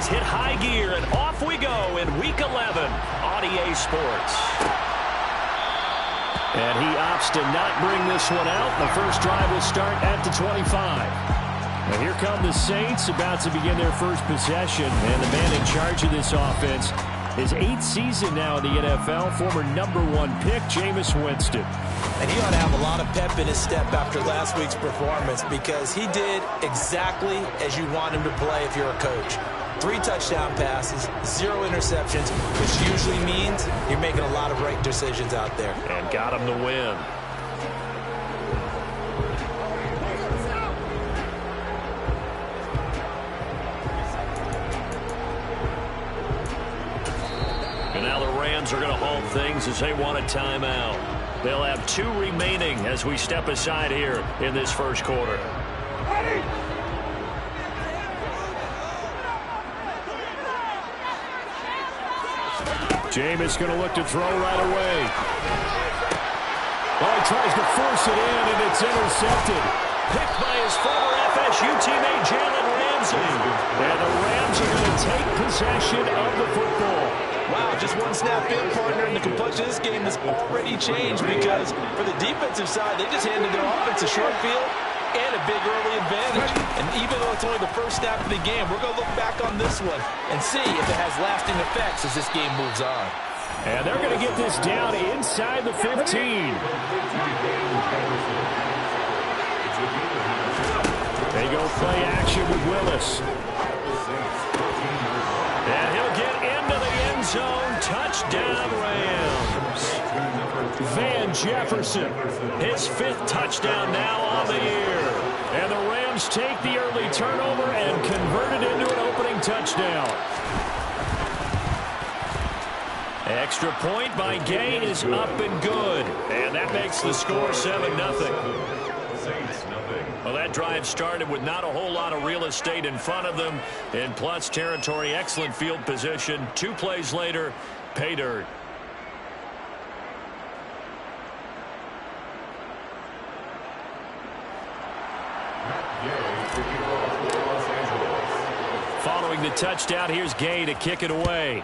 has hit high gear, and off we go in Week 11 on EA Sports. And he opts to not bring this one out. The first drive will start at the 25. And here come the Saints about to begin their first possession. And the man in charge of this offense, his 8th season now in the NFL, former #1 pick, Jameis Winston. And he ought to have a lot of pep in his step after last week's performance because he did exactly as you want him to play if you're a coach. 3 touchdown passes, 0 interceptions, which usually means you're making a lot of right decisions out there. And got him to win. And now the Rams are going to hold things as they want a timeout. They'll have 2 remaining as we step aside here in this first quarter. Jameis going to look to throw right away. Oh, he tries to force it in, and it's intercepted. Picked by his former FSU teammate, Jalen Ramsey. And the Rams are going to take possession of the football. Wow, just one snap in, partner, and the complexion of this game has already changed because for the defensive side, they just handed their offense a short field and a big early advantage. And even though it's only the first snap of the game, we're going to look back on this one and see if it has lasting effects as this game moves on. And they're going to get this down inside the 15. They go play action with Willis. And he'll get into the end zone. Touchdown, Rams. Van Jefferson, his 5th touchdown now on the year. And the Rams take the early turnover and convert it into an opening touchdown. Extra point by Gay is up and good. And that makes the score 7-0. Well, that drive started with not a whole lot of real estate in front of them. In plus territory, excellent field position. 2 plays later, pay dirt. Following the touchdown, here's Gay to kick it away.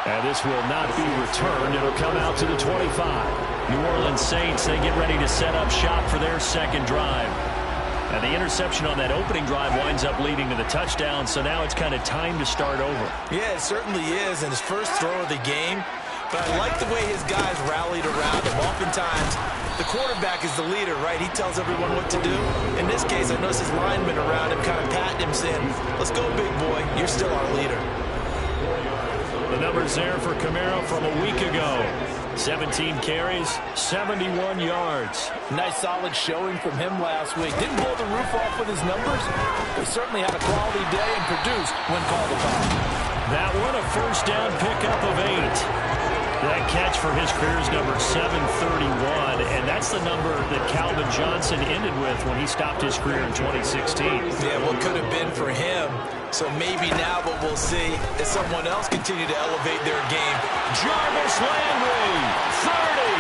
And this will not be returned. It'll come out to the 25. New Orleans Saints, they get ready to set up shop for their second drive. And the interception on that opening drive winds up leading to the touchdown, so now it's kind of time to start over. Yeah, it certainly is, and his first throw of the game. But I like the way his guys rallied around him. Oftentimes, the quarterback is the leader, right? He tells everyone what to do. In this case, I noticed his linemen around him kind of patting him, saying, let's go, big boy. You're still our leader. The numbers there for Kamara from a week ago. 17 carries, 71 yards. Nice solid showing from him last week. Didn't blow the roof off with his numbers, but certainly had a quality day and produced when called upon. That one, a first down pickup of 8. That catch for his career is number 731, and that's the number that Calvin Johnson ended with when he stopped his career in 2016. Yeah, what could have been for him. So maybe now what we'll see is someone else continue to elevate their game. Jarvis Landry, 30.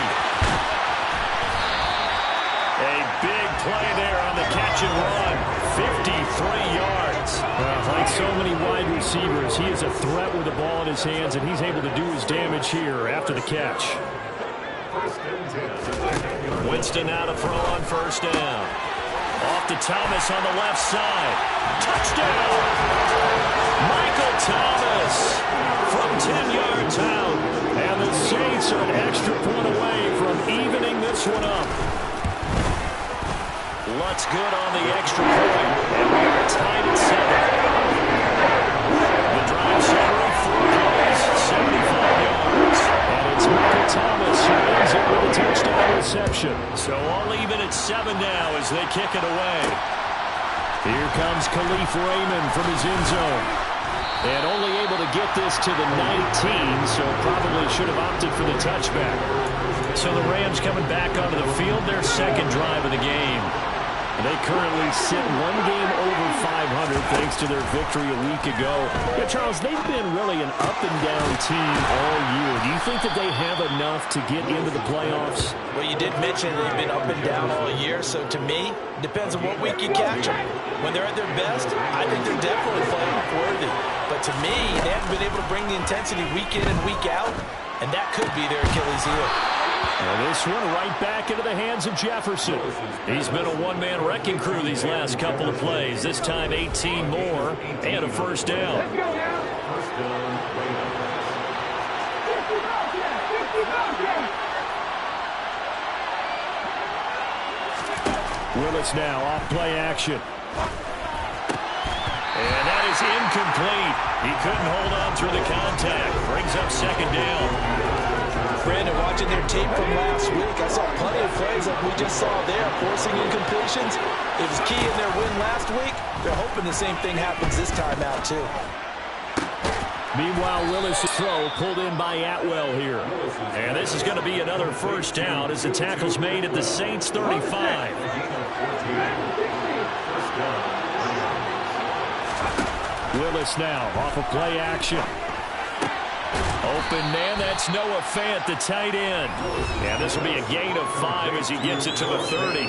A big play there on the catch and run. 53 yards. Well, like so many wide receivers, he is a threat with the ball in his hands, and he's able to do his damage here after the catch. Winston now to throw on first down. Off to Thomas on the left side. Touchdown! Michael Thomas from 10 yards out. And the Saints are an extra point away from evening this one up. Lutz good on the extra point. And we are tied at 7. The drive summary, 4 plays, 75 yards. And it's Michael Thomas who ends it with a touchdown reception. So all even at 7 now as they kick it away. Here comes Khalif Raymond from his end zone. And only able to get this to the 19, so probably should have opted for the touchback. So the Rams coming back onto the field, their second drive of the game. They currently sit 1 game over 500 thanks to their victory a week ago. Yeah, Charles, they've been really an up-and-down team all year. Do you think that they have enough to get into the playoffs? Well, you did mention they've been up and down all year, so to me, it depends on what week you catch them. When they're at their best, I think they're definitely playoff worthy. But to me, they haven't been able to bring the intensity week in and week out, and that could be their Achilles heel. And this one right back into the hands of Jefferson. He's been a one-man wrecking crew these last couple of plays. This time 18 more and a first down. Willis now off play action. And that is incomplete. He couldn't hold on through the contact. Brings up second down. Brandon, watching their tape from last week, I saw plenty of plays like we just saw there, forcing incompletions. It was key in their win last week. They're hoping the same thing happens this time out, too. Meanwhile, Willis' throw pulled in by Atwell here. And this is going to be another first down as the tackle's made at the Saints' 35. Willis now off of play action. Open man, that's Noah Fant, the tight end. And this will be a gain of 5 as he gets it to the 30.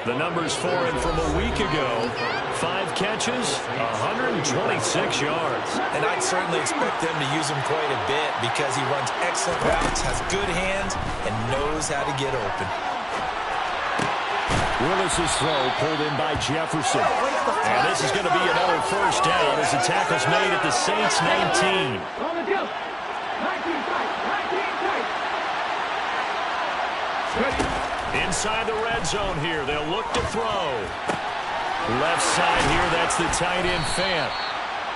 The numbers for him from a week ago. 5 catches, 126 yards. And I'd certainly expect them to use him quite a bit because he runs excellent routes, has good hands, and knows how to get open. Willis' throw pulled in by Jefferson. And this is going to be another first down as the tackle's made at the Saints' 19. Inside the red zone here, they'll look to throw. Left side here, that's the tight end Fant.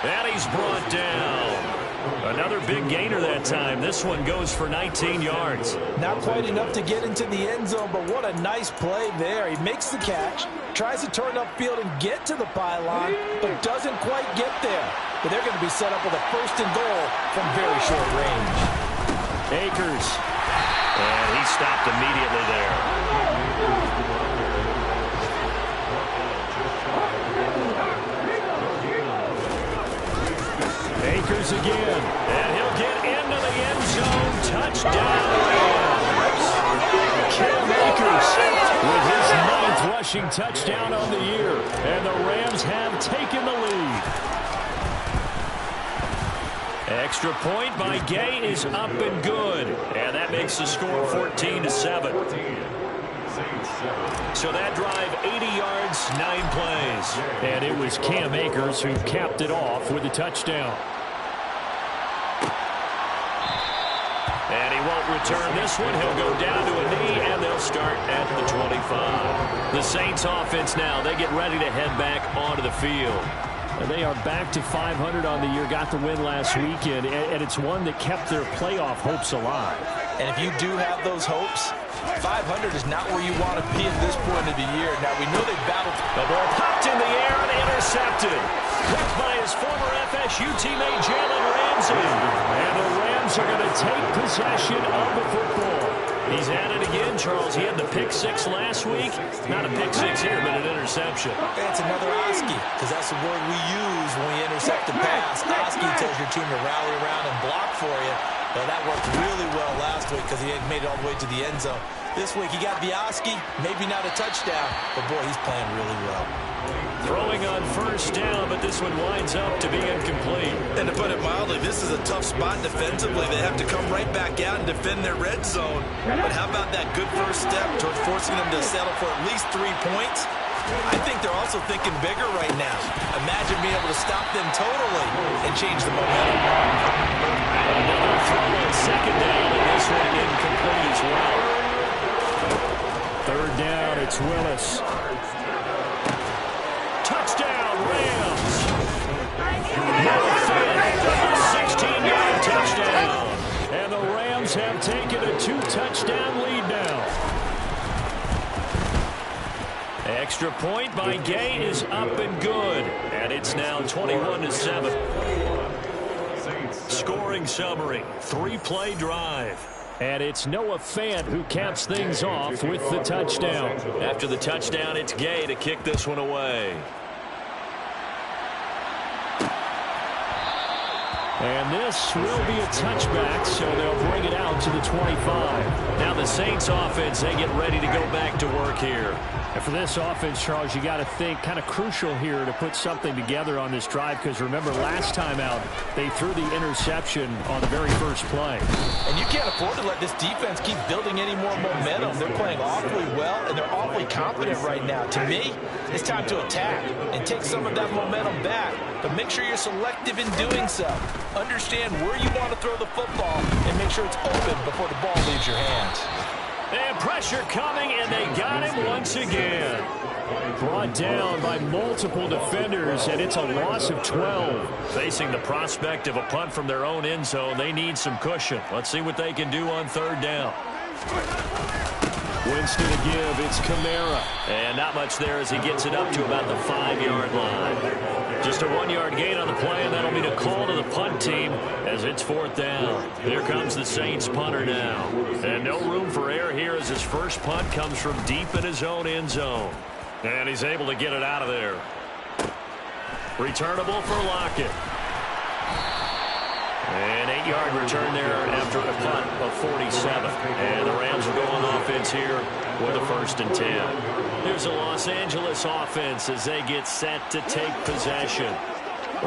And he's brought down. Another big gainer that time. This one goes for 19 yards. Not quite enough to get into the end zone, but what a nice play there. He makes the catch, tries to turn upfield and get to the pylon, but doesn't quite get there. But they're going to be set up with a first and goal from very short range. Akers. And he stopped immediately there. Akers again, and he'll get into the end zone. Touchdown, Rams. Cam Akers with his 9th rushing touchdown on the year, and the Rams have taken the lead. Extra point by Gay is up and good, and that makes the score 14-7. So that drive, 80 yards, 9 plays. And it was Cam Akers who capped it off with a touchdown. And he won't return this one. He'll go down to a knee, and they'll start at the 25. The Saints offense now, they get ready to head back onto the field. And they are back to 500 on the year, got the win last weekend, and it's one that kept their playoff hopes alive. And if you do have those hopes, 500 is not where you want to be at this point of the year. Now, we know they battled. The ball popped in the air and intercepted. Picked by his former FSU teammate, Jalen Ramsey. And the Rams are going to take possession of the football. He's at it again, Charles. He had the pick 6 last week. Not a pick 6 here, but an interception. It's another Oski, because that's the word we use when we intercept a pass. Oski tells your team to rally around and block for you. Well, that worked really well last week because he had made it all the way to the end zone. This week, he got the Oski, maybe not a touchdown, but boy, he's playing really well. Throwing on first down, but this one winds up to be incomplete. And to put it mildly, this is a tough spot defensively. They have to come right back out and defend their red zone. But how about that good first step towards forcing them to settle for at least 3 points? I think they're also thinking bigger right now. Imagine being able to stop them totally and change the momentum. Another throw on second down, and this one incomplete as well. Third down, it's Willis. Touchdown, Rams. 16-yard touchdown. And the Rams have taken a 2-touchdown lead now. Extra point by Gay is up and good. And it's now 21-7. Scoring summary, 3-play drive. And it's Noah Fant who caps things off with the touchdown. After the touchdown, it's Gay to kick this one away. And this will be a touchback, so they'll bring it out to the 25. Now the Saints offense, they get ready to go back to work here. And for this offense, Charles, you got to think kind of crucial here to put something together on this drive, because remember last time out they threw the interception on the very first play. And you can't afford to let this defense keep building any more momentum. They're playing awfully well, and they're awfully confident right now. To me, it's time to attack and take some of that momentum back, but make sure you're selective in doing so. Understand where you want to throw the football and make sure it's open before the ball leaves your hands. And pressure coming, and they got him once again. Brought down by multiple defenders, and it's a loss of 12. Facing the prospect of a punt from their own end zone, they need some cushion. Let's see what they can do on third down. Winston to give, it's Kamara. And not much there as he gets it up to about the 5-yard line. Just a 1-yard gain on the play, and that'll mean a call to the punt team as it's fourth down. Here comes the Saints punter now. And no room for error here as his first punt comes from deep in his own end zone. And he's able to get it out of there. Returnable for Lockett. An 8-yard return there after a punt of 47. And the Rams will go on offense here with a 1st and 10. Here's a Los Angeles offense as they get set to take possession.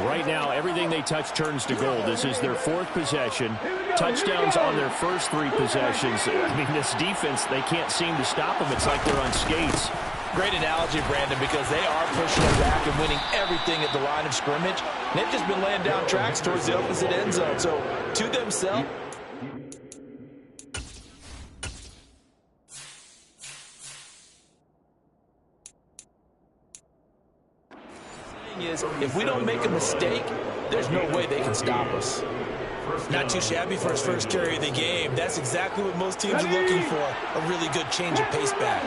Right now, everything they touch turns to gold. This is their 4th possession. Touchdowns on their first 3 possessions. I mean, this defense, they can't seem to stop them. It's like they're on skates. Great analogy, Brandon, because they are pushing it back and winning everything at the line of scrimmage. They've just been laying down tracks towards the opposite end zone. So, to themselves, is if we don't make a mistake, there's no way they can stop us. Not too shabby for his first carry of the game. That's exactly what most teams are looking for, a really good change of pace back.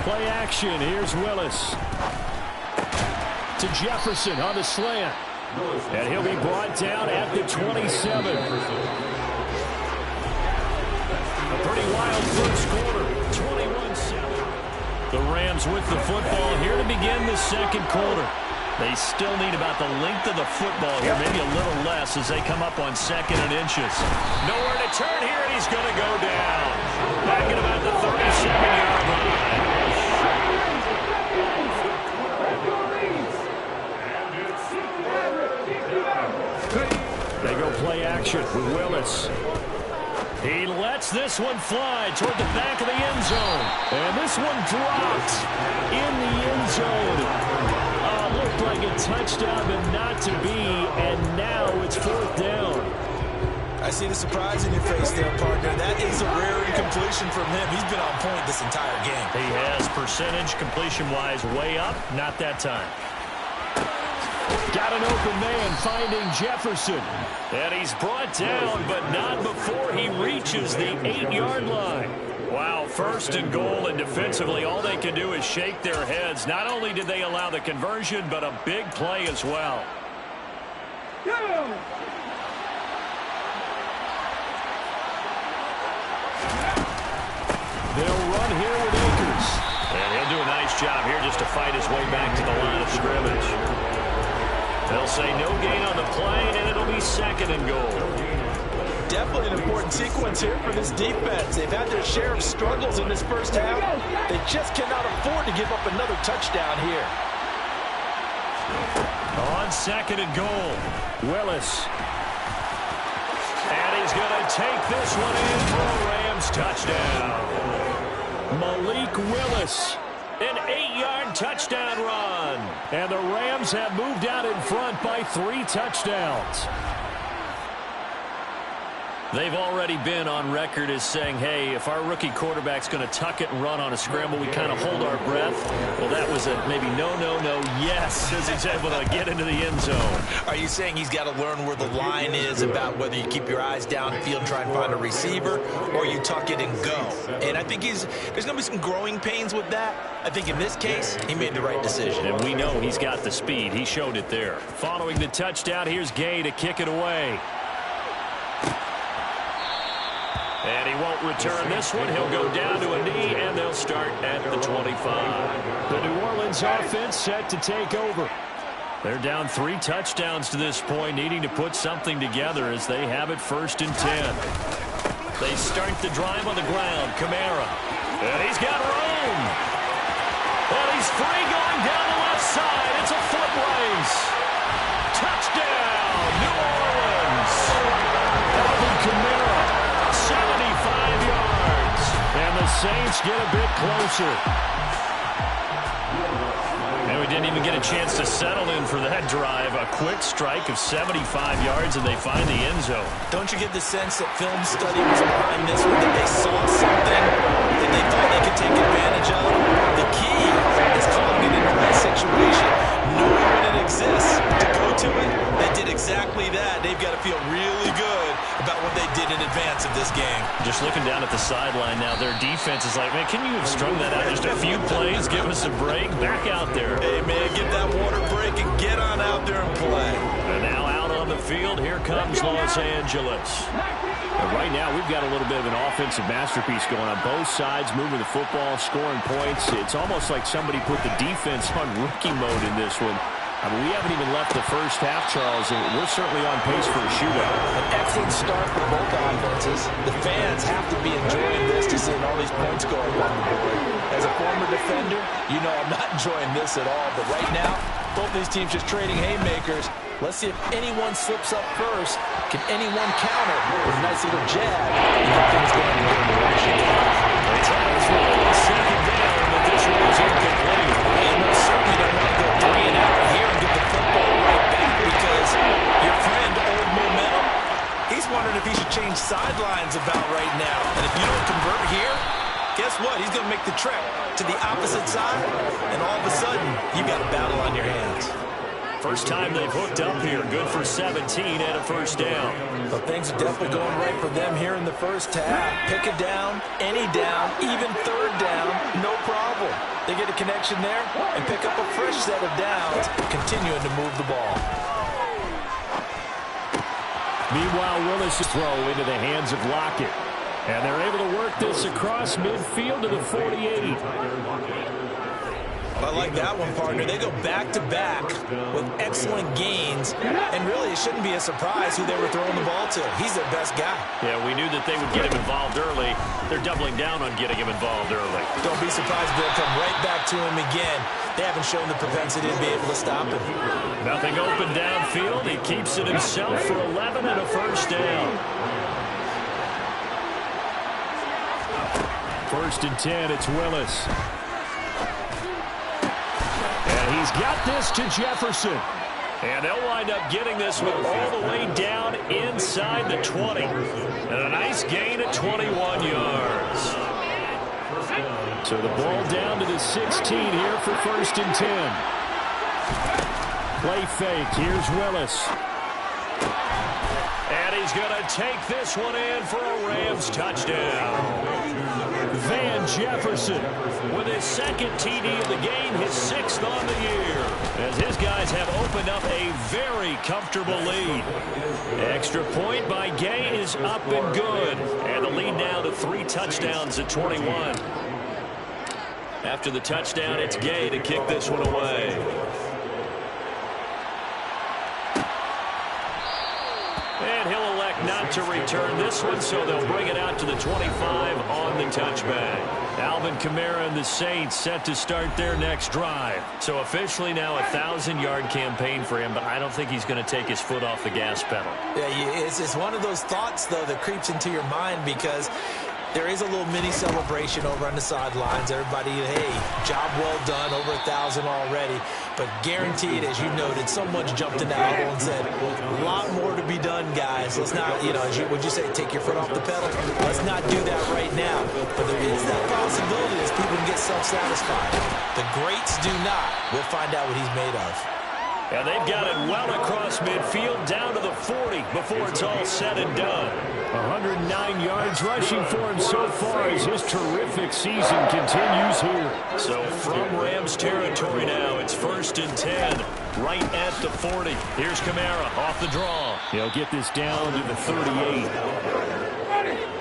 Play action. Here's Willis. To Jefferson on the slant. And he'll be brought down at the 27. A pretty wild first quarter. 21-7. The Rams with the football here to begin the second quarter. They still need about the length of the football here, maybe a little less as they come up on 2nd and inches. Nowhere to turn here, and he's going to go down. Back at about the 37-yard line. They go play action with Willis. He lets this one fly toward the back of the end zone. And this one dropped in the end zone. Looked like a touchdown, but not to be. And now it's 4th down. I see the surprise in your face there, partner. That is a rare incompletion from him. He's been on point this entire game. He has percentage completion-wise way up. Not that time. Got an open man finding Jefferson. And he's brought down, but not before he reaches the 8-yard line. Wow, 1st and goal, and defensively all they can do is shake their heads. Not only did they allow the conversion, but a big play as well. They'll run here with Akers. And he'll do a nice job here just to fight his way back to the line of scrimmage. They'll say no gain on the play, and it'll be 2nd and goal. Definitely an important sequence here for this defense. They've had their share of struggles in this first half. They just cannot afford to give up another touchdown here. On 2nd and goal, Willis. And he's going to take this one in for a Rams touchdown. Malik Willis. An 8-yard touchdown run. And the Rams have moved out in front by 3 touchdowns. They've already been on record as saying, hey, if our rookie quarterback's going to tuck it and run on a scramble, we kind of hold our breath. Well, that was a maybe no, yes, as he's able to get into the end zone. Are you saying he's got to learn where the line is about whether you keep your eyes downfield and try and find a receiver, or you tuck it and go? And I think there's going to be some growing pains with that. I think in this case, he made the right decision. And we know he's got the speed. He showed it there. Following the touchdown, here's Gay to kick it away. And he won't return this one. He'll go down to a knee, and they'll start at the 25. The New Orleans offense set to take over. They're down 3 touchdowns to this point, needing to put something together as they have it 1st and 10. They start the drive on the ground. Kamara. And he's got room. And he's free going down the left side. It's a foot race. Touchdown, New Orleans. Alvin Kamara, 75 yards. And the Saints get a bit closer. And we didn't even get a chance to settle in for that drive. A quick strike of 75 yards, and they find the end zone. Don't you get the sense that film study was behind this one, that they saw something that they thought they could take advantage of? The key is calling it in the right situation, knowing when it exists, to go to it. They did exactly that. They've got to feel really good about what they did in advance of this game. Just looking down at the sideline now, their defense is like, man, can you have strung that out just a few plays? Give us a break. Back out there. Hey, man, get that water break and get on out there and play. And now out on the field, here comes Los Angeles. And right now, we've got a little bit of an offensive masterpiece going on both sides, moving the football, scoring points. It's almost like somebody put the defense on rookie mode in this one. I mean, we haven't even left the first half, Charles, and we're certainly on pace for a shootout. An excellent start for both offenses. The fans have to be enjoying this to seeing all these points go up on the board. As a former defender, you know I'm not enjoying this at all. But right now, both these teams just trading haymakers. Let's see if anyone slips up first. Can anyone counter with a nice little jab and get things going in the other direction? It's a second down, but this one is incomplete. And most certainly don't want to go 3 and out here and get the football right back, because your friend, Old Momentum, he's wondering if he should change sidelines about right now. And if you don't convert here, guess what? He's going to make the trek to the opposite side, and all of a sudden, you've got a battle on your hands. First time they've hooked up here. Good for 17 and a first down. But things are definitely going right for them here in the first half. Pick a down, any down, even third down, no problem. They get a connection there and pick up a fresh set of downs, continuing to move the ball. Meanwhile, Willis' throw into the hands of Lockett. And they're able to work this across midfield to the 48. I like that one, partner. They go back-to-back with excellent gains, and really it shouldn't be a surprise who they were throwing the ball to. He's their best guy. Yeah, we knew that they would get him involved early. They're doubling down on getting him involved early. Don't be surprised if they'll come right back to him again. They haven't shown the propensity to be able to stop him. Nothing open downfield. He keeps it himself for 11 and a first down. 1st and 10, it's Willis. And he's got this to Jefferson. And they'll wind up getting this one all the way down inside the 20. And a nice gain at 21 yards. So the ball down to the 16 here for 1st and 10. Play fake. Here's Willis. And he's going to take this one in for a Rams touchdown. Van Jefferson with his 2nd TD of the game, his 6th on the year, as his guys have opened up a very comfortable lead. Extra point by Gay is up and good, and the lead now to 3 touchdowns at 21. After the touchdown, it's Gay to kick this one away. And he'll elect not to return this one, so they'll bring it out to the 25 on the touchback. Alvin Kamara and the Saints set to start their next drive. So officially now a 1,000-yard campaign for him, but I don't think he's going to take his foot off the gas pedal. Yeah, it's one of those thoughts, though, that creeps into your mind, because there is a little mini celebration over on the sidelines. Everybody, hey, job well done, over 1,000 already. But guaranteed, as you noted, someone's jumped in the huddle and said, a lot more to be done, guys. Let's not, would you say, take your foot off the pedal? Let's not do that right now. But there is that possibility as people can get self-satisfied. The greats do not. We'll find out what he's made of. And they've got it well across midfield down to the 40 before it's all said and done. 109 yards rushing for him so far as his terrific season continues here. So from Rams territory now, it's 1st and 10, right at the 40. Here's Kamara off the draw. He'll get this down to the 38.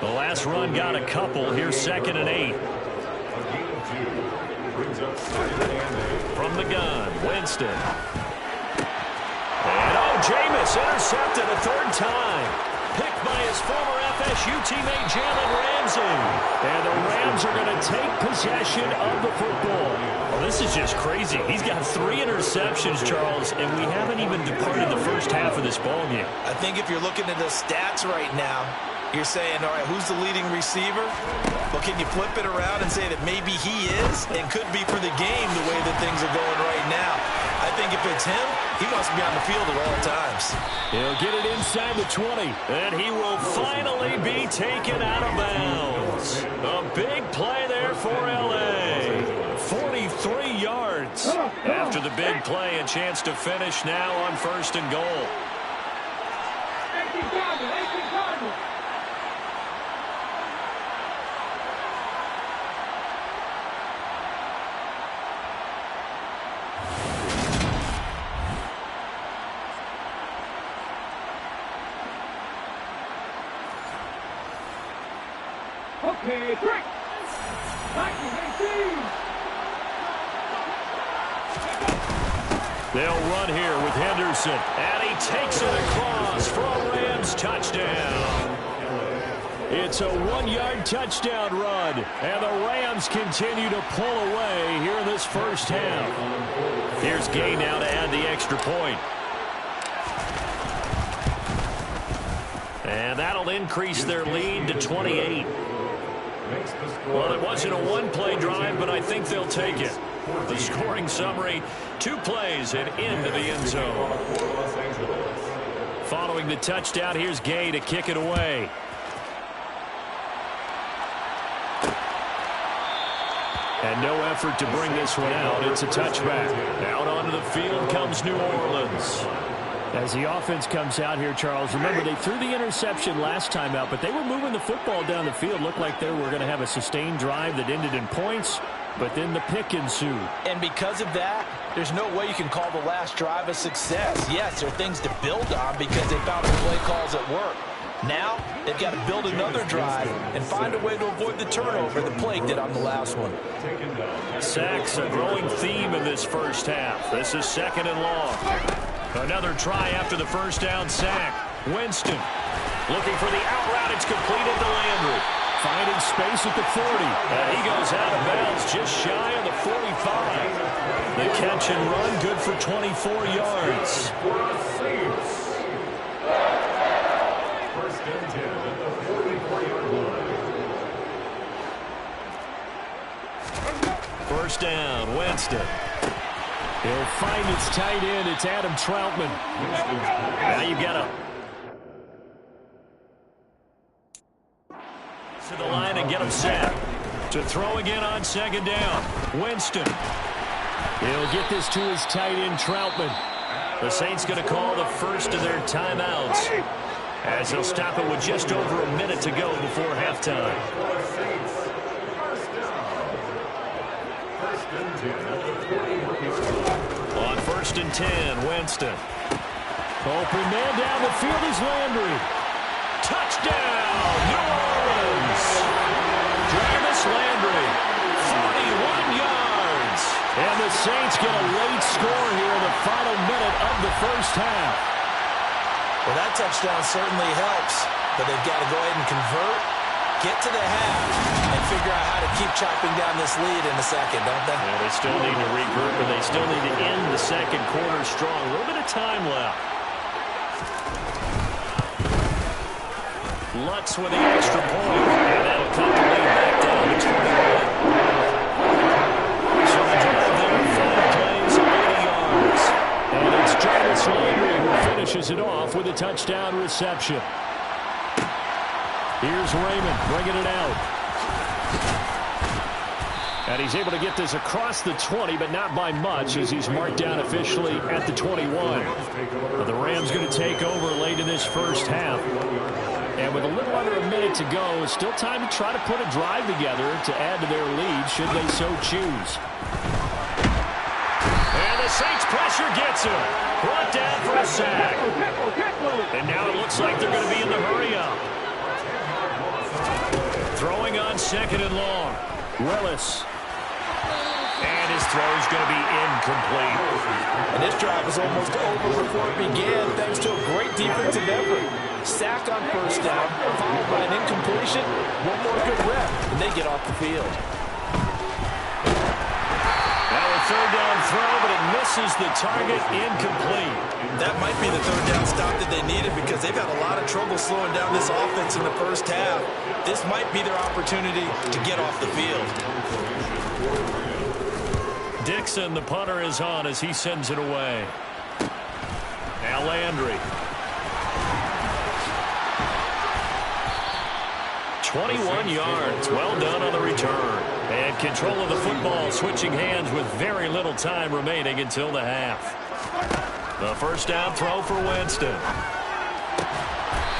The last run got a couple. Here's 2nd and 8. From the gun, Winston. Davis intercepted a third time. Picked by his former FSU teammate Jalen Ramsey. And the Rams are going to take possession of the football. Well, this is just crazy. He's got 3 interceptions, Charles, and we haven't even departed the first half of this ball game. I think if you're looking at the stats right now, you're saying, all right, who's the leading receiver? Well, can you flip it around and say that maybe he is and could be for the game the way that things are going right now? I think if it's him, he must be on the field at all times. He'll get it inside the 20, and he will finally be taken out of bounds. A big play there for L.A. 43 yards. After the big play, a chance to finish now on 1st and goal. Okay, 3. 1918. They'll run here with Henderson, and he takes it across for a Rams touchdown. It's a 1-yard touchdown run, and the Rams continue to pull away here in this first half. Here's Gay now to add the extra point. And that'll increase their lead to 28. Well, it wasn't a one-play drive, but I think they'll take it. The scoring summary, 2 plays and into the end zone. Following the touchdown, here's Gay to kick it away. And no effort to bring this one out. It's a touchback. Out onto the field comes New Orleans. As the offense comes out here, Charles, remember they threw the interception last time out, but they were moving the football down the field. Looked like they were going to have a sustained drive that ended in points, but then the pick ensued. And because of that, there's no way you can call the last drive a success. Yes, there are things to build on because they found the play calls at work. Now, they've got to build another drive and find a way to avoid the turnover the Plague did on the last one. Sacks, a growing theme in this first half. This is 2nd and long. Another try after the first down sack. Winston looking for the out route. It's completed to Landry. Finding space at the 40. And he goes out of bounds just shy of the 45. The catch and run good for 24 yards. First down, Winston. He'll find its tight end. It's Adam Troutman. Now you've got to the line and get him set. To throw again on 2nd down. Winston. He'll get this to his tight end, Troutman. The Saints going to call the first of their timeouts, as they'll stop it with just over a minute to go before halftime. On 1st and 10, Winston. Open man down the field is Landry. Touchdown, New Orleans. Jarvis Landry, 41 yards. And the Saints get a late score here in the final minute of the first half. Well, that touchdown certainly helps, but they've got to go ahead and convert, get to the half, and figure out how to keep chopping down this lead in the second, don't they? Yeah, they still need to regroup, and they still need to end the second quarter strong. A little bit of time left. Lutz with the extra point, and that'll cut the lead back down to 21. So the drive there, 5 plays, 80 yards. And it's Jarvis Landry who finishes it off with a touchdown reception. Here's Raymond bringing it out. And he's able to get this across the 20, but not by much, as he's marked down officially at the 21. But the Rams going to take over late in this first half. And with a little under a minute to go, it's still time to try to put a drive together to add to their lead, should they so choose. And the Saints pressure gets him. Brought down for a sack. And now it looks like they're going to be in the hurry-up. Throwing on 2nd and long. Willis. And his throw is going to be incomplete. And this drive was almost over before it began thanks to a great defensive effort. Sack on first down, followed by an incompletion. One more good rep, and they get off the field. Now a third down throw, but it misses the target, incomplete. That might be the third down stop that they needed because they've had a lot of trouble slowing down this offense in the first half. This might be their opportunity to get off the field. Dixon, the punter, is on as he sends it away. Now Landry. 21 yards. Well done on the return. And control of the football, switching hands with very little time remaining until the half. The first down throw for Winston.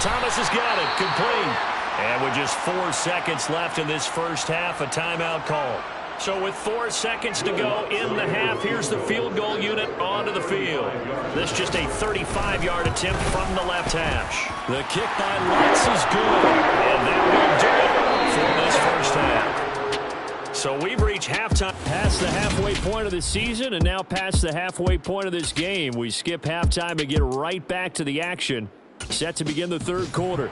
Thomas has got it. Complete. And with just 4 seconds left in this first half, a timeout call. So with 4 seconds to go in the half, here's the field goal unit onto the field. This just a 35-yard attempt from the left hash. The kick by Lutz is good, and that will do it for this first half. So we've reached halftime. Past the halfway point of the season and now past the halfway point of this game. We skip halftime and get right back to the action. Set to begin the third quarter.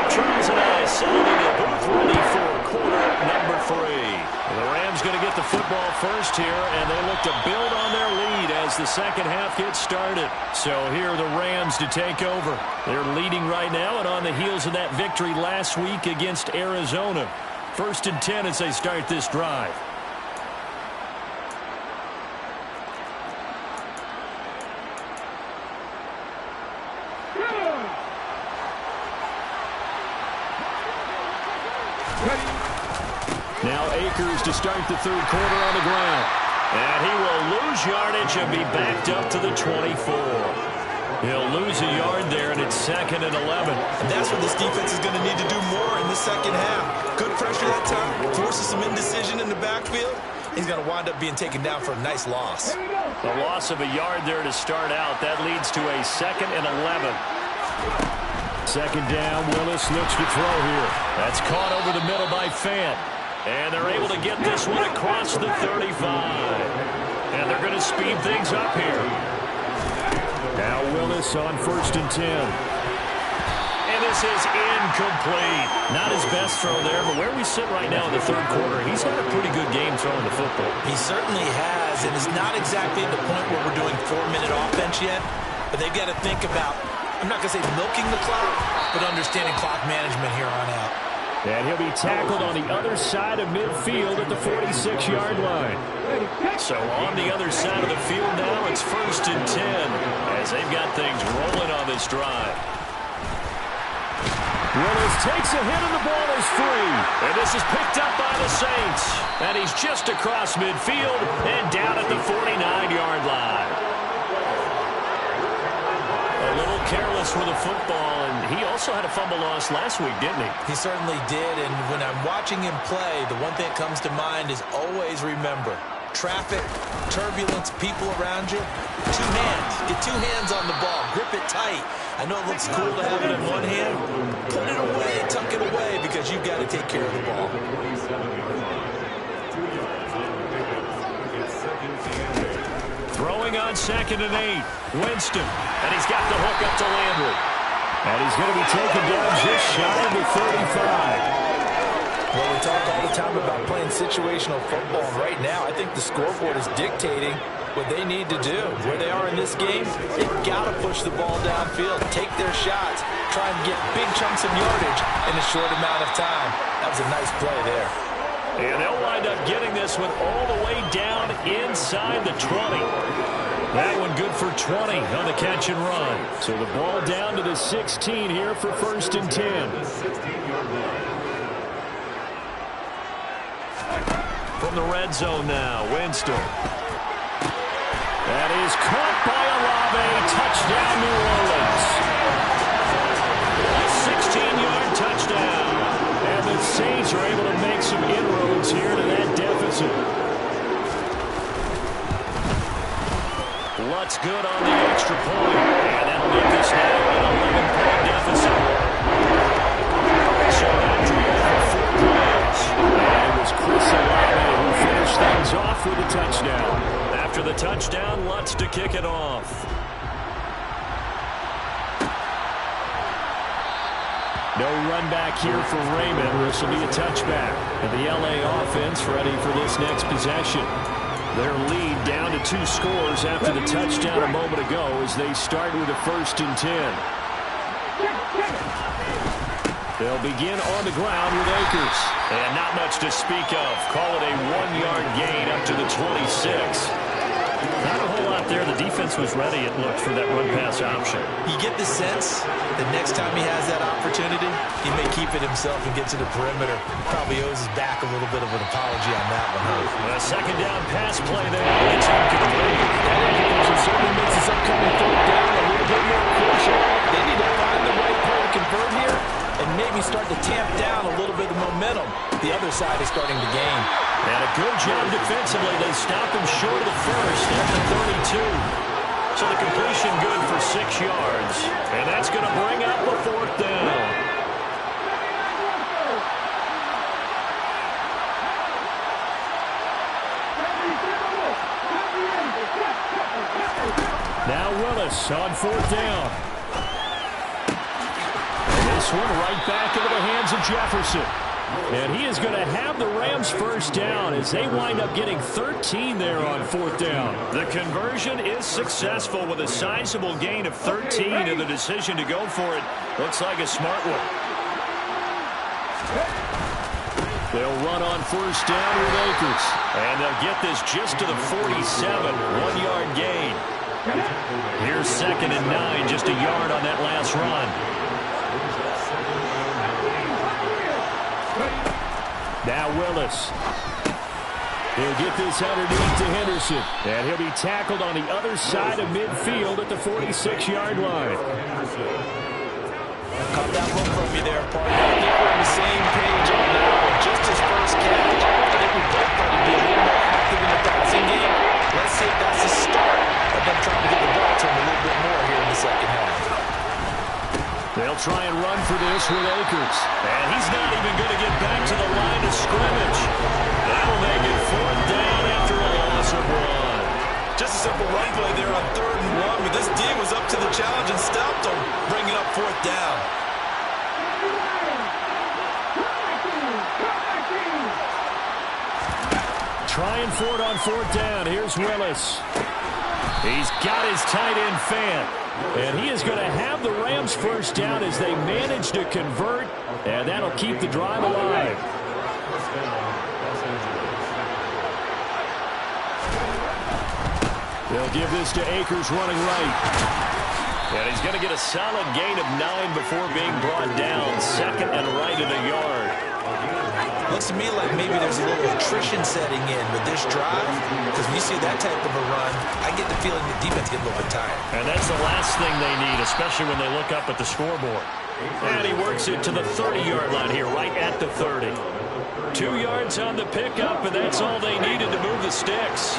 Charles and I settled in the booth ready for quarter number 3. The Rams going to get the football first here, and they look to build on their lead as the second half gets started. So here are the Rams to take over. They're leading right now and on the heels of that victory last week against Arizona. 1st and 10 as they start this drive. Now Akers to start the third quarter on the ground. And he will lose yardage and be backed up to the 24. He'll lose a yard there, and it's 2nd and 11. And that's what this defense is going to need to do more in the second half. Good pressure that time, forces some indecision in the backfield. He's going to wind up being taken down for a nice loss. The loss of a yard there to start out. That leads to a 2nd and 11. 2nd down, Willis looks to throw here. That's caught over the middle by Fant. And they're able to get this one across the 35. And they're going to speed things up here. Now Willis on 1st and 10. And this is incomplete. Not his best throw there, but where we sit right now in the third quarter, he's had a pretty good game throwing the football. He certainly has, and is not exactly at the point where we're doing 4-minute offense yet. But they've got to think about, I'm not going to say milking the clock, but understanding clock management here on out. And he'll be tackled on the other side of midfield at the 46-yard line. So on the other side of the field now, it's 1st and 10 as they've got things rolling on this drive. Willis takes a hit and the ball is free. And this is picked up by the Saints. And he's just across midfield and down at the 49-yard line. A little careless with the football, and he also had a fumble loss last week, didn't he? He certainly did, and when I'm watching him play, the one thing that comes to mind is always remember, traffic, turbulence, people around you, 2 hands. Get 2 hands on the ball. Grip it tight. I know it looks cool to have it in one hand. Put it away, tuck it away, because you've got to take care of the ball. Throwing on 2nd and 8. Winston. And he's got the hook up to Landry. And he's going to be taken down just shy of the 35. Well, we talk all the time about playing situational football. And right now, I think the scoreboard is dictating what they need to do. Where they are in this game, they've got to push the ball downfield, take their shots, try and get big chunks of yardage in a short amount of time. That was a nice play there. And they'll wind up getting this one all the way down inside the 20. That one good for 20 on the catch and run. So the ball down to the 16 here for 1st and 10. From the red zone now, Winston. That is caught by Olave. Touchdown, New Orleans. A 16-yard touchdown. And the Saints are able to make some inroads here to that deficit. Lutz good on the extra point. And that'll make this now an 11-point deficit. So that drew for 4 points. And it was Chris Olave who things off with a touchdown. After the touchdown, Lutz to kick it off. No run back here for Raymond. This will be a touchback. And the LA offense ready for this next possession. Their lead down to 2 scores after the touchdown a moment ago as they start with a 1st and 10. They'll begin on the ground with Akers. And not much to speak of. Call it a 1-yard gain up to the 26. Not a whole lot there. The defense was ready, it looked, for that run-pass option. You get the sense that next time he has that opportunity, he may keep it himself and get to the perimeter. Probably owes his back a little bit of an apology on that one. A 2nd down pass play there. It's incomplete. That incompletion certainly makes this upcoming 3rd down a little bit more crucial. They need to find the right play to convert here and maybe start to tamp down a little bit of momentum. The other side is starting to gain. And a good job defensively. They stop him short of the 1st at the 32. So the completion good for 6 yards. And that's going to bring up a 4th down. Now Willis on 4th down. And this one right back into the hands of Jefferson. And he is going to have the Rams 1st down as they wind up getting 13 there on 4th down. The conversion is successful with a sizable gain of 13, and the decision to go for it looks like a smart one. They'll run on 1st down with Akers. And they'll get this just to the 47, 1-yard gain. Here's 2nd and 9, just a yard on that last run. Now Willis. He'll get this underneath to Henderson. And he'll be tackled on the other side of midfield at the 46-yard line. Caught that one from you there, partner. I think we're on the same page on that one. Just his first catch. I think we both thought he'd be a little more active in the passing game. Let's see if that's the start of them trying to get the ball to him a little bit more here in the 2nd half. They'll try and run for this with Akers. And he's not even going to get back to the line of scrimmage. That'll make it 4th down after a loss of 1. Just a simple run play there on 3rd and 1, but this D was up to the challenge and stopped him, bringing up 4th down. Trying for it on 4th down. Here's Willis. He's got his tight end fan. And he is going to have the Rams 1st down as they manage to convert. And that'll keep the drive alive. They'll give this to Akers running right. And he's going to get a solid gain of 9 before being brought down. 2nd and right at a yard. Looks to me like maybe there's a little attrition setting in with this drive, because when you see that type of a run, I get the feeling the defense get a little bit tired. And that's the last thing they need, especially when they look up at the scoreboard. And he works it to the 30-yard line here, right at the 30. 2 yards on the pickup, and that's all they needed to move the sticks.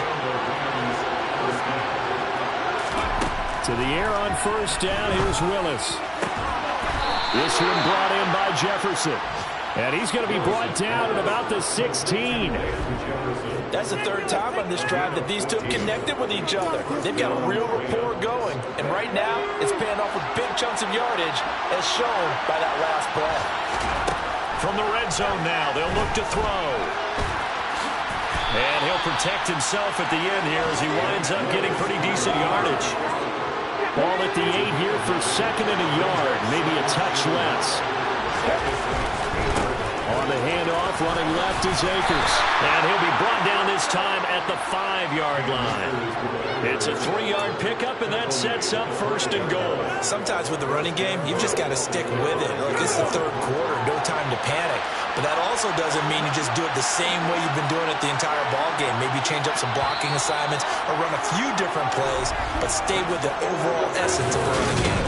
To the air on 1st down, here's Willis. This one brought in by Jefferson. And he's going to be brought down at about the 16. That's the 3rd time on this drive that these two have connected with each other. They've got a real rapport going. And right now, it's paying off with big chunks of yardage, as shown by that last play. From the red zone now, they'll look to throw. And he'll protect himself at the end here as he winds up getting pretty decent yardage. Ball at the 8 here for 2nd and a yard, maybe a touch less. On the handoff, running left is Akers. And he'll be brought down this time at the 5-yard line. It's a 3-yard pickup, and that sets up 1st and goal. Sometimes with the running game, you've just got to stick with it. Look, this is the 3rd quarter, no time to panic. But that also doesn't mean you just do it the same way you've been doing it the entire ball game. Maybe change up some blocking assignments or run a few different plays, but stay with the overall essence of the running game.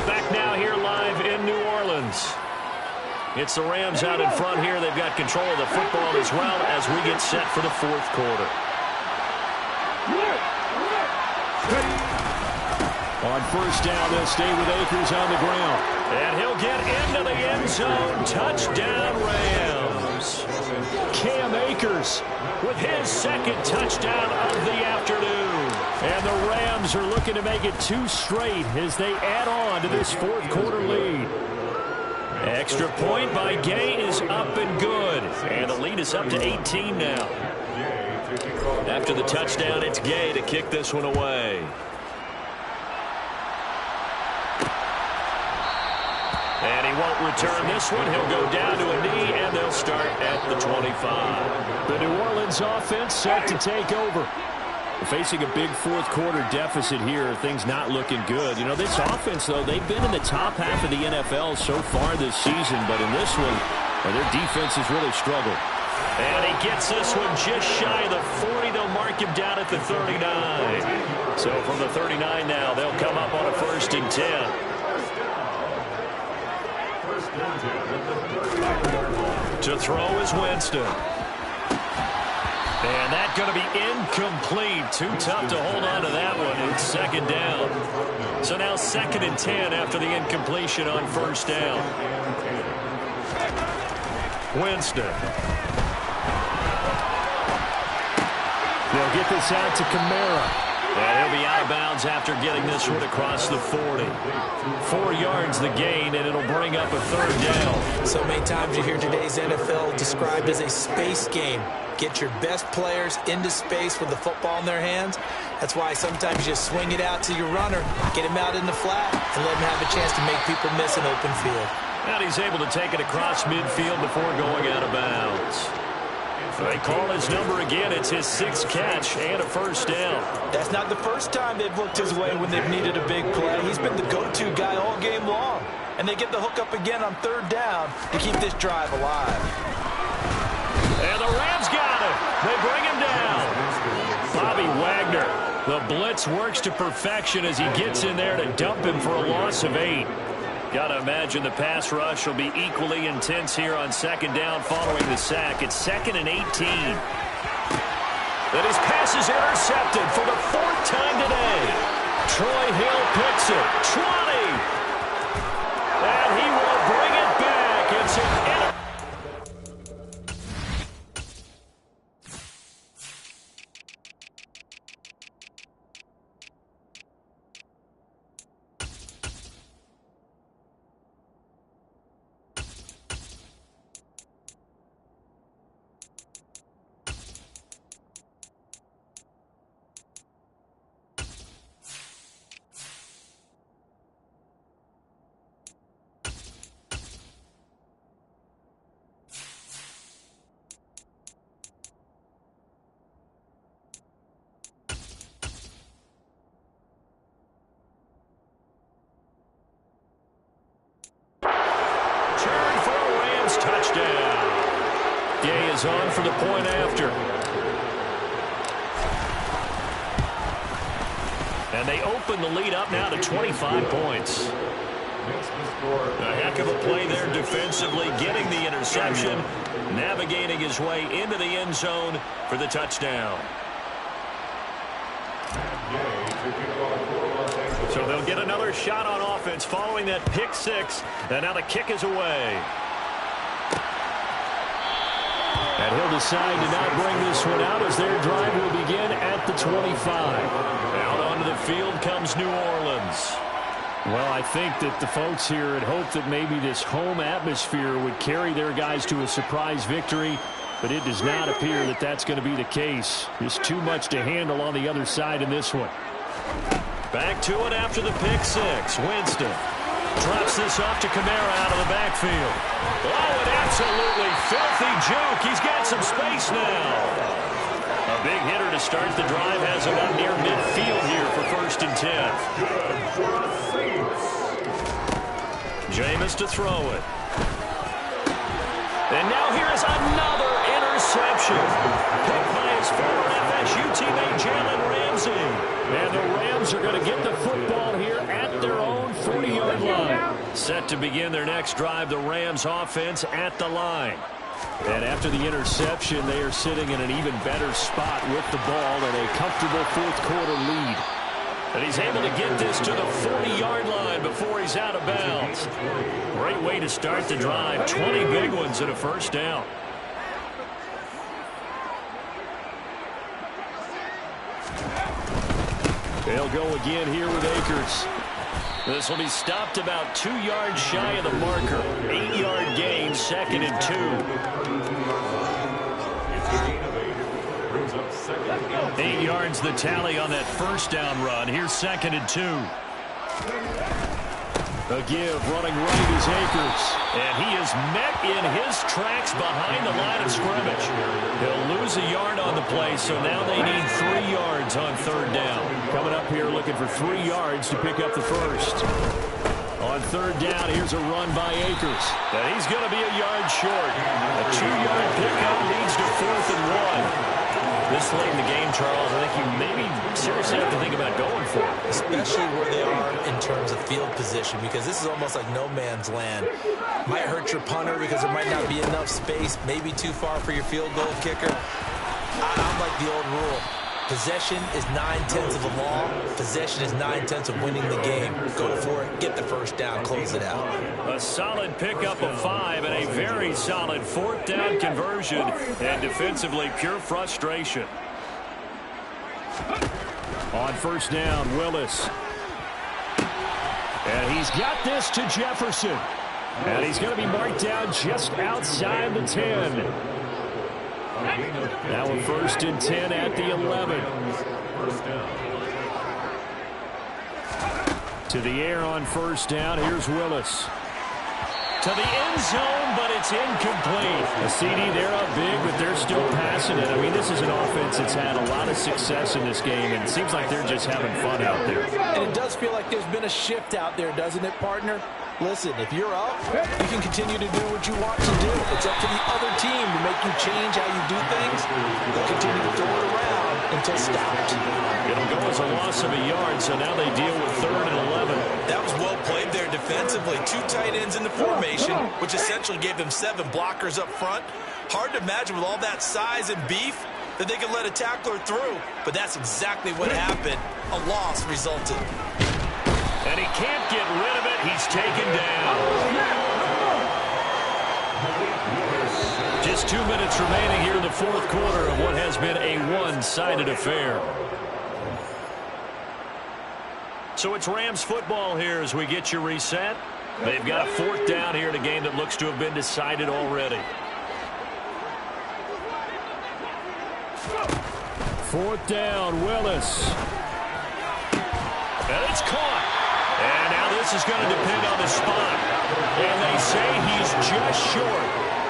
Back now here live in New Orleans. It's the Rams out in front here. They've got control of the football as well as we get set for the 4th quarter. On 1st down, they'll stay with Akers on the ground. And he'll get into the end zone. Touchdown, Rams. Cam Akers with his second touchdown of the afternoon. And the Rams are looking to make it 2 straight as they add on to this fourth quarter lead. Extra point by Gay is up and good. And the lead is up to 18 now. After the touchdown, it's Gay to kick this one away. And he won't return this one. He'll go down to a knee, and they'll start at the 25. The New Orleans offense set to take over. Facing a big fourth quarter deficit here, things not looking good. You know, this offense, though, they've been in the top half of the NFL so far this season, but in this one, their defense has really struggled. And he gets this one just shy of the 40. They'll mark him down at the 39. So from the 39 now, they'll come up on a 1st and 10. To throw is Winston. And that's going to be incomplete. Too tough to hold on to that one. It's 2nd down. So now 2nd and 10 after the incompletion on 1st down. Winston. They'll get this out to Kamara. And he'll be out of bounds after getting this one across the 40. 4 yards the gain, and it'll bring up a 3rd down. So many times you hear today's NFL described as a space game. Get your best players into space with the football in their hands. That's why sometimes you just swing it out to your runner, get him out in the flat, and let him have a chance to make people miss an open field. And he's able to take it across midfield before going out of bounds. They call his number again. It's his 6th catch and a 1st down. That's not the first time they've looked his way when they've needed a big play. He's been the go-to guy all game long. And they get the hook up again on 3rd down to keep this drive alive. And the Rams got him. They bring him down. Bobby Wagner. The blitz works to perfection as he gets in there to dump him for a loss of 8. Got to imagine the pass rush will be equally intense here on 2nd down following the sack. It's 2nd and 18. But his pass is intercepted for the 4th time today. Troy Hill picks it. 20. And he will bring it back. It's an on for the point after. And they open the lead up now to 25 points. A heck of a play there defensively, getting the interception, navigating his way into the end zone for the touchdown. So they'll get another shot on offense following that pick 6. And now the kick is away. And he'll decide to not bring this one out as their drive will begin at the 25. Out onto the field comes New Orleans. Well, I think that the folks here had hoped that maybe this home atmosphere would carry their guys to a surprise victory, but it does not appear that that's going to be the case. There's too much to handle on the other side in this one. Back to it after the pick 6. Winston drops this off to Kamara out of the backfield. Oh, an absolutely filthy juke. He's got some space now. A big hitter to start the drive has him up near midfield here for 1st and 10. Jameis to throw it. And now here is another interception. Picked by his former FSU teammate Jalen Ramsey. And the Rams are going to get the football here at their own 40-yard line. Set to begin their next drive, the Rams offense at the line. And after the interception, they are sitting in an even better spot with the ball and a comfortable fourth quarter lead. And he's able to get this to the 40-yard line before he's out of bounds. Great way to start the drive. 20 big ones and a 1st down. They'll go again here with Akers. This will be stopped about 2 yards shy of the marker. 8-yard gain, 2nd and 2. 8 yards the tally on that first down run. Here's 2nd and 2. A give, running right is Akers. And he is met in his tracks behind the line of scrimmage. He'll lose a yard on the play, so now they need 3 yards on 3rd down. Coming up here looking for 3 yards to pick up the first. On 3rd down, here's a run by Akers. And he's going to be a yard short. A 2-yard pickup leads to 4th and 1. This late in the game, Charles, I think you maybe seriously have to think about going for it. Especially where they are in terms of field position, because this is almost like no man's land. Might hurt your punter because there might not be enough space, maybe too far for your field goal kicker. I'm like the old rule. Possession is 9/10 of the law. Possession is 9/10 of winning the game. Go for it, get the first down, close it out. A solid pickup of 5 and a very solid 4th down conversion. And defensively, pure frustration. On 1st down, Willis. And he's got this to Jefferson. And he's going to be marked down just outside the 10. Now a 1st and 10 at the 11. To the air on 1st down. Here's Willis. To the end zone, but it's incomplete. A CD, they're up big, but they're still passing it. I mean, this is an offense that's had a lot of success in this game, and it seems like they're just having fun out there. And it does feel like there's been a shift out there, doesn't it, partner? Listen, if you're up, you can continue to do what you want to do. It's up to the other team to make you change how you do things. They'll continue to throw it around until stopped. It'll go as a loss of a yard, so now they deal with 3rd and 11. That was well played there defensively. 2 tight ends in the formation, which essentially gave them 7 blockers up front. Hard to imagine with all that size and beef that they could let a tackler through, but that's exactly what happened. A loss resulted. And he can't get rid of it. He's taken down. Just 2 minutes remaining here in the 4th quarter of what has been a one-sided affair. So it's Rams football here as we get you reset. They've got a 4th down here in a game that looks to have been decided already. 4th down, Willis. And it's caught. And now this is going to depend on the spot. And they say he's just short.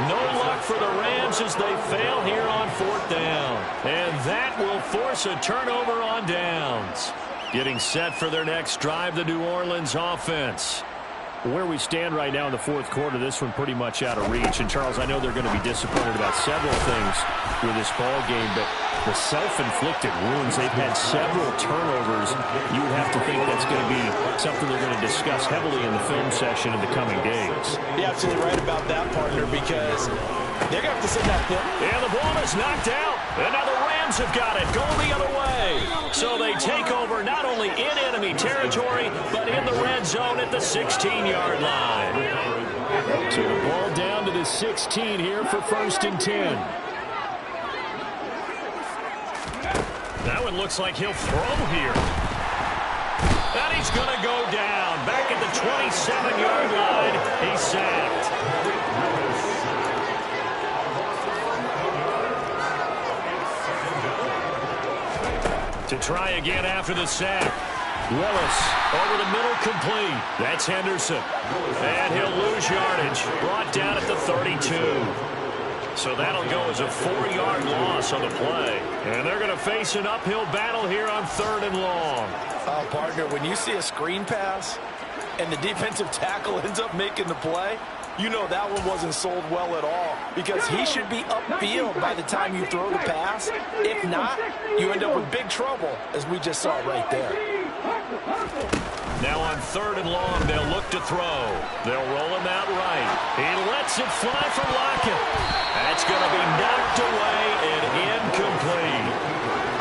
No luck for the Rams as they fail here on 4th down. And that will force a turnover on downs. Getting set for their next drive, the New Orleans offense. Where we stand right now in the 4th quarter, this one pretty much out of reach. And, Charles, I know they're going to be disappointed about several things with this ball game, but the self-inflicted wounds, they've had several turnovers. You would have to think that's going to be something they're going to discuss heavily in the film session in the coming days. You're absolutely right about that, partner, because they're going to have to send that film. And the ball is knocked out. And now the Rams have got it going the other way. So they take over not only in enemy territory, but in the red zone at the 16-yard line. So the ball down to the 16 here for 1st and 10. That one looks like he'll throw here. And he's going to go down. Back at the 27-yard line. He's sacked. To try again after the sack. Willis over the middle, complete. That's Henderson. And he'll lose yardage. Brought down at the 32. So that'll go as a 4-yard loss on the play. And they're going to face an uphill battle here on 3rd and long. Partner, when you see a screen pass and the defensive tackle ends up making the play, you know that one wasn't sold well at all, because he should be upfield by the time you throw the pass. If not, you end up with big trouble, as we just saw right there. Now on 3rd and long, they'll look to throw. They'll roll him out right. He lets it fly from Lockett. That's going to be knocked away and incomplete.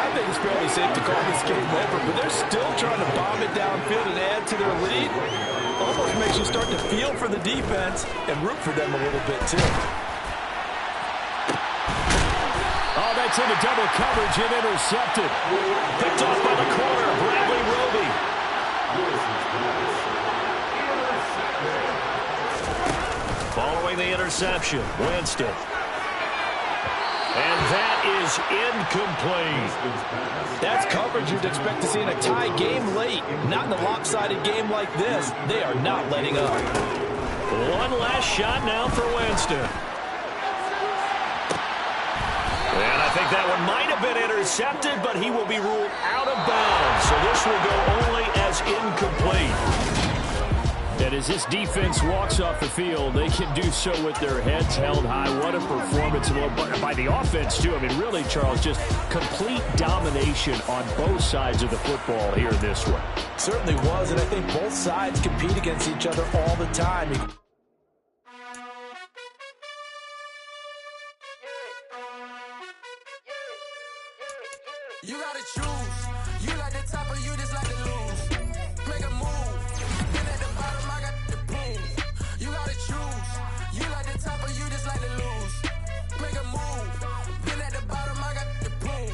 I think it's fairly safe to call this game over, but they're still trying to bomb it downfield and add to their lead. Almost makes you start to feel for the defense and root for them a little bit, too. Oh, that gets into double coverage and intercepted. Picked off by the corner, Bradley Roby. Following the interception, Winston. And that is incomplete. That's coverage you'd expect to see in a tie game late. Not in a lopsided game like this. They are not letting up. One last shot now for Winston. And I think that one might have been intercepted, but he will be ruled out of bounds. So this will go only as incomplete. And as this defense walks off the field, they can do so with their heads held high. What a performance by the offense, too. I mean, really, Charles, just complete domination on both sides of the football here in this one. Certainly was, and I think both sides compete against each other all the time. You gotta choose. You like the top or you just like to lose. Make a move. Then at the bottom, I got the boom. You gotta choose. You like the top or you just like to lose. Make a move. Then at the bottom, I got the boom.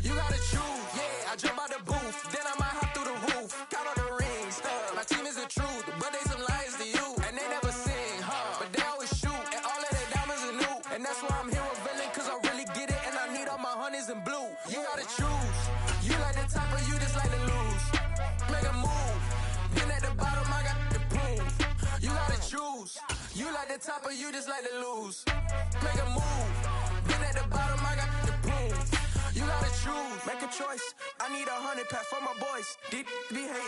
You gotta choose. Yeah, I jump out the booth. Then I might hop through the roof. Count on the rings. My team is the truth, but they some liars to you. And they never sing, but they always shoot. And all of their diamonds are new. And that's why I'm here revealing, cause I really get it. And I need all my honeys in blue. You gotta choose. You like the top or you just like to lose. Make a move. Then at the bottom, I got the boom. You gotta choose. You like the top or you just like to lose. Make a move. Then at the bottom, I got the boom. You gotta choose. Make a choice. I need 100 pack for my boys. Deep be hating.